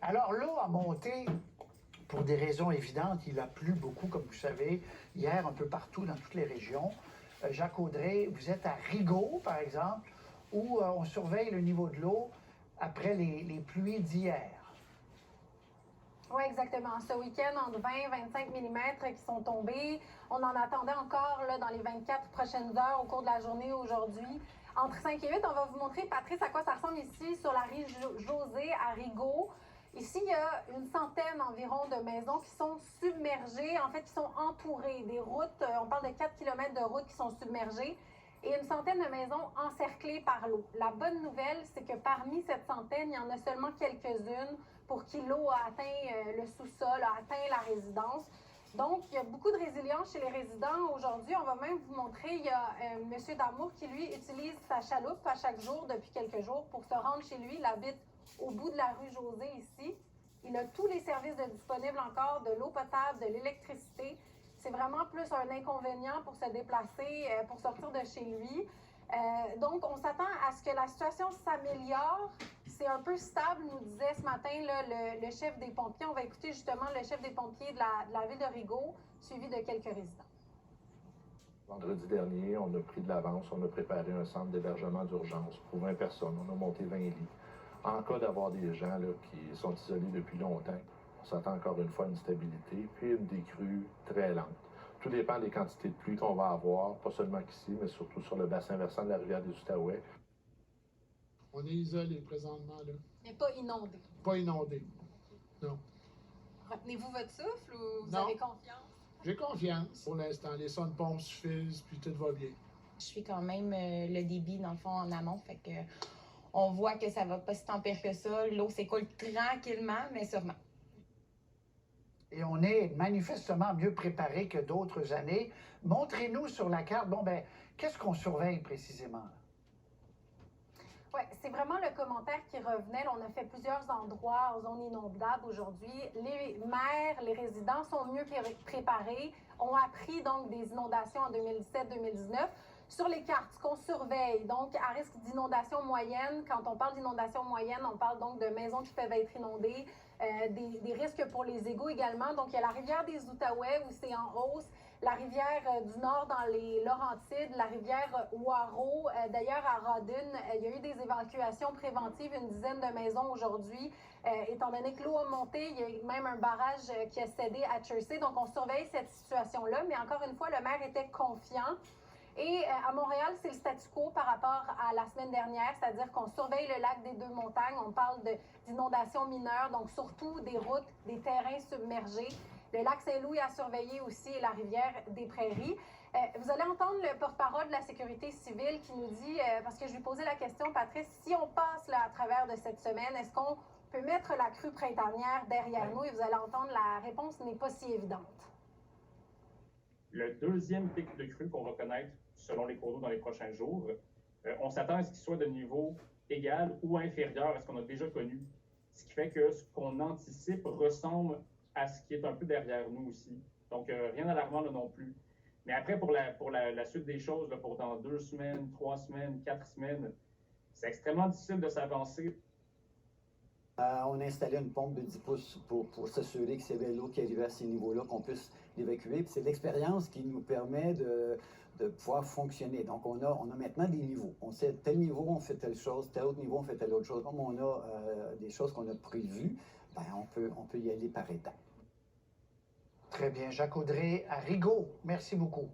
Alors, l'eau a monté pour des raisons évidentes. Il a plu beaucoup, comme vous savez, hier un peu partout dans toutes les régions. Jacques Audrey, vous êtes à Rigaud, par exemple, où on surveille le niveau de l'eau après les pluies d'hier. Oui, exactement. Ce week-end, entre 20 et 25 mm qui sont tombés. On en attendait encore là, dans les 24 prochaines heures au cours de la journée aujourd'hui. Entre 5 et 8, on va vous montrer, Patrice, à quoi ça ressemble ici sur la rue José à Rigaud. Ici, il y a une centaine environ de maisons qui sont submergées, en fait, qui sont entourées. Des routes, on parle de 4 km de routes qui sont submergées et une centaine de maisons encerclées par l'eau. La bonne nouvelle, c'est que parmi cette centaine, il y en a seulement quelques-unes pour qui l'eau a atteint le sous-sol, a atteint la résidence. Donc, il y a beaucoup de résilience chez les résidents. Aujourd'hui, on va même vous montrer, il y a M. Damour qui, lui, utilise sa chaloupe à chaque jour depuis quelques jours pour se rendre chez lui. Il habite au bout de la rue José, ici. Il a tous les services disponibles encore, de l'eau potable, de l'électricité. C'est vraiment plus un inconvénient pour se déplacer, pour sortir de chez lui. Donc, on s'attend à ce que la situation s'améliore. C'est un peu stable, nous disait ce matin là, le chef des pompiers. On va écouter justement le chef des pompiers de la ville de Rigaud, suivi de quelques résidents. Vendredi dernier, on a pris de l'avance, on a préparé un centre d'hébergement d'urgence pour 20 personnes. On a monté 20 lits. En cas d'avoir des gens là, qui sont isolés depuis longtemps, on s'attend encore une fois à une stabilité, puis une décrue très lente. Tout dépend des quantités de pluie qu'on va avoir, pas seulement ici, mais surtout sur le bassin versant de la rivière des Outaouais. On est isolé présentement, là. Mais pas inondé. Pas inondé, non. Retenez-vous votre souffle ou vous Non. avez confiance? J'ai confiance pour l'instant. Les sondes-pompes suffisent, puis tout va bien. Je suis quand même le débit, dans le fond, en amont, fait que on voit que ça va pas si tant pire que ça. L'eau s'écoule tranquillement, mais sûrement. Et on est manifestement mieux préparé que d'autres années. Montrez-nous sur la carte, qu'est-ce qu'on surveille précisément? Oui, c'est vraiment le commentaire qui revenait. On a fait plusieurs endroits en zone inondable aujourd'hui. Les maires, les résidents sont mieux préparés, ont appris donc des inondations en 2017-2019. Sur les cartes, ce qu'on surveille, donc à risque d'inondation moyenne, quand on parle d'inondation moyenne, on parle donc de maisons qui peuvent être inondées, des risques pour les égouts également. Donc il y a la rivière des Outaouais où c'est en hausse, la rivière du Nord dans les Laurentides, la rivière Ouaro. D'ailleurs, à Rawdon, il y a eu des évacuations préventives, une dizaine de maisons aujourd'hui. Étant donné que l'eau a monté, il y a même un barrage qui a cédé à Chersey. Donc on surveille cette situation-là, mais encore une fois, le maire était confiant. Et à Montréal, c'est le statu quo par rapport à la semaine dernière, c'est-à-dire qu'on surveille le lac des Deux-Montagnes. On parle d'inondations mineures, donc surtout des routes, des terrains submergés. Le lac Saint-Louis à surveiller aussi et la rivière des Prairies. Vous allez entendre le porte-parole de la sécurité civile qui nous dit, parce que je lui posais la question, Patrice, si on passe là, à travers de cette semaine, est-ce qu'on peut mettre la crue printanière derrière nous? Et vous allez entendre, la réponse n'est pas si évidente. Le deuxième pic de crue qu'on va connaître selon les cours d'eau dans les prochains jours, on s'attend à ce qu'il soit de niveau égal ou inférieur à ce qu'on a déjà connu. Ce qui fait que ce qu'on anticipe ressemble à ce qui est un peu derrière nous aussi. Donc, rien d'alarmant là non plus. Mais après, pour la suite des choses, là, pour dans 2 semaines, 3 semaines, 4 semaines, c'est extrêmement difficile de s'avancer. On a installé une pompe de 10 pouces pour s'assurer que s'il y avait l'eau qui arrivait à ces niveaux-là, qu'on puisse l'évacuer. Puis c'est l'expérience qui nous permet de pouvoir fonctionner. Donc, on a maintenant des niveaux. On sait tel niveau, on fait telle chose, tel autre niveau, on fait telle autre chose. Comme on a des choses qu'on a prévues, on peut y aller par étapes. Très bien. Jacques Audrey à Rigaud. Merci beaucoup.